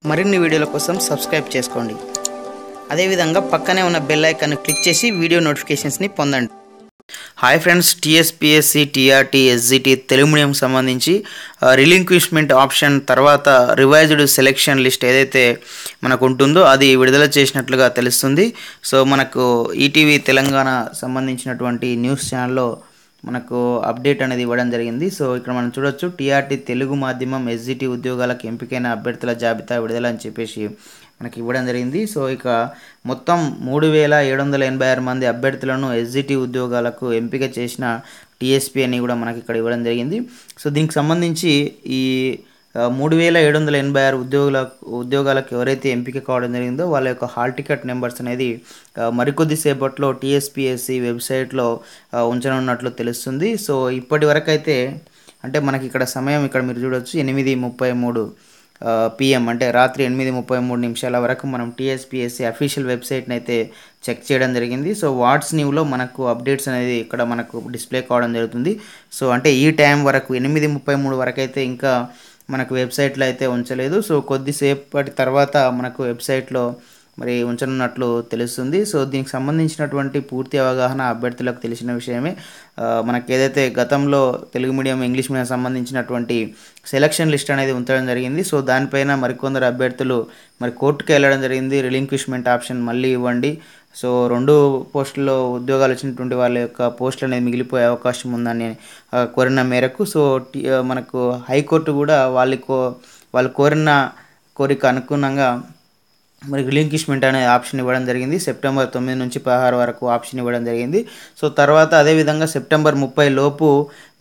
మరిన్ని వీడియోల కోసం సబ్స్క్రైబ్ చేసుకోండి. అదేవిధంగా పక్కనే ఉన్న బెల్ ఐకాన్ క్లిక్ చేసి వీడియో నోటిఫికేషన్స్ని పొందండి. Hi friends, TSPSC TRT SGT Telugu medium సంబంధించి రిలింక్విష్మెంట్ ఆప్షన్ తర్వాత రివైజ్డ్ సెలెక్షన్ లిస్ట్ ఏదైతే మనకు ఉంటుందో అది విడుదల చేసినట్లుగా తెలుస్తుంది. సో మనకు ఈటీవీ తెలంగాణ సంబంధించినటువంటి న్యూస్ ఛానల్లో మనకు అప్డేట్ అనేది ఇవ్వడం జరిగింది. సో ఇక్కడ మనం చూడొచ్చు, TRT తెలుగు మాధ్యమం SGT ఉద్యోగాలకు ఎంపికైన అభ్యర్థుల జాబితా విడుదల అని చెప్పేసి మనకి ఇవ్వడం జరిగింది. సో ఇక మొత్తం 3786 మంది అభ్యర్థులను SGT ఉద్యోగాలకు ఎంపిక చేసిన TSP అని కూడా మనకి ఇక్కడ ఇవ్వడం జరిగింది. సో దీనికి సంబంధించి ఈ 3786 ఉద్యోగాలకు ఎవరైతే ఎంపిక కావడం జరిగిందో వాళ్ళ యొక్క హాల్ టికెట్ నెంబర్స్ అనేది మరికొద్దిసేపట్లో TSPSC వెబ్సైట్లో ఉంచనున్నట్లు తెలుస్తుంది. సో ఇప్పటి వరకు అయితే అంటే మనకి ఇక్కడ సమయం ఇక్కడ మీరు చూడొచ్చు 8:33 PM, అంటే రాత్రి 8:33 వరకు మనం TSPSC అఫీషియల్ వెబ్సైట్ని అయితే చెక్ చేయడం జరిగింది. సో వాట్స్ న్యూలో మనకు అప్డేట్స్ అనేది ఇక్కడ మనకు డిస్ప్లే కావడం జరుగుతుంది. సో అంటే ఈ టైం వరకు 8:33 వరకు అయితే ఇంకా మనకు వెబ్సైట్లో అయితే ఉంచలేదు. సో కొద్దిసేపటి తర్వాత మనకు వెబ్సైట్లో మరి ఉంచనున్నట్లు తెలుస్తుంది. సో దీనికి సంబంధించినటువంటి పూర్తి అవగాహన అభ్యర్థులకు తెలిసిన విషయమే. మనకి ఏదైతే గతంలో తెలుగు మీడియం ఇంగ్లీష్ మీడియం సంబంధించినటువంటి సెలక్షన్ లిస్ట్ అనేది ఉంచడం జరిగింది. సో దానిపైన మరికొందరు అభ్యర్థులు మరి కోర్టుకు వెళ్ళడం జరిగింది. రిలింక్విష్మెంట్ ఆప్షన్ మళ్ళీ ఇవ్వండి, సో 2 పోస్టుల్లో ఉద్యోగాలు వచ్చినటువంటి వాళ్ళ యొక్క పోస్టులు అనేది మిగిలిపోయే అవకాశం ఉందని కోరిన మేరకు సో మనకు హైకోర్టు కూడా వాళ్ళు కోరిన కోరిక అనుగుణంగా మరి రిలింక్విష్మెంట్ అనే ఆప్షన్ ఇవ్వడం జరిగింది. సెప్టెంబర్ 9 నుంచి 16 వరకు ఆప్షన్ ఇవ్వడం జరిగింది. సో తర్వాత అదేవిధంగా సెప్టెంబర్ 30 లోపు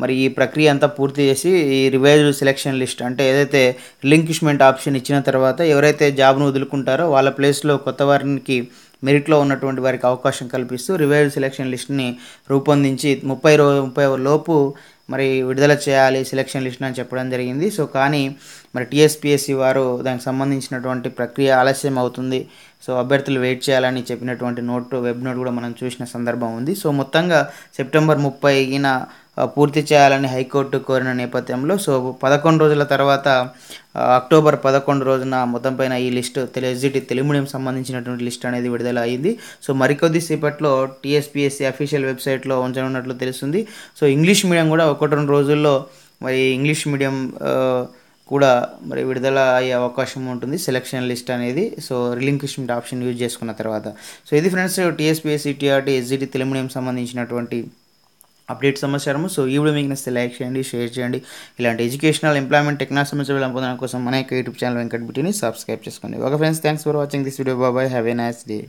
మరి ఈ ప్రక్రియ అంతా పూర్తి చేసి ఈ రివైజ్డ్ సెలెక్షన్ లిస్ట్, అంటే ఏదైతే రిలింక్విష్మెంట్ ఆప్షన్ ఇచ్చిన తర్వాత ఎవరైతే జాబ్ను వదులుకుంటారో వాళ్ళ ప్లేస్లో కొత్త వారికి మెరిట్లో ఉన్నటువంటి వారికి అవకాశం కల్పిస్తూ రివైజ్డ్ సెలెక్షన్ లిస్ట్ని రూపొందించి 30 లోపు మరి విడుదల చేయాలి సెలెక్షన్ లిస్ట్ అని చెప్పడం జరిగింది. సో కానీ మరి TSPSC వారు దానికి సంబంధించినటువంటి ప్రక్రియ ఆలస్యం అవుతుంది, సో అభ్యర్థులు వెయిట్ చేయాలని చెప్పినటువంటి వెబ్ నోట్ కూడా మనం చూసిన సందర్భం ఉంది. సో మొత్తంగా సెప్టెంబర్ 30న పూర్తి చేయాలని హైకోర్టు కోరిన నేపథ్యంలో సో 11 రోజుల తర్వాత అక్టోబర్ 11 రోజున మొత్తం పైన ఈ లిస్ట్ SGT తెలుగు మీడియం సంబంధించినటువంటి లిస్ట్ అనేది విడుదల అయింది. సో మరికొద్దిసేపట్లో TSPSC అఫీషియల్ వెబ్సైట్లో ఉంచనున్నట్లు తెలుస్తుంది. సో ఇంగ్లీష్ మీడియం కూడా 1-2 రోజుల్లో మరి ఇంగ్లీష్ మీడియం కూడా మరి విడుదల అయ్యే అవకాశం ఉంటుంది సెలక్షన్ లిస్ట్ అనేది, సో రిలింక్విష్మెంట్ ఆప్షన్ యూజ్ చేసుకున్న తర్వాత. సో ఇది friends TSPSC TRT SGT Telugu medium సంబంధించినటువంటి అప్డేట్ సమాచారము. సో ఈ వీడియో మీకు నచ్చితే లైక్ చేయండి, షేర్ చేయండి. ఇలాంటి ఎడ్యుకేషనల్ ఎంప్లాయ్మెంట్ టెక్నాలజీ సమాచారాలు పొందడం కోసం మన యొక్క యూట్యూబ్ ఛానల్ వెంకట్బిటిని సబ్స్క్రైబ్ చేసుకోండి. Okay friends, thanks for watching this video. Bye, have a nice day.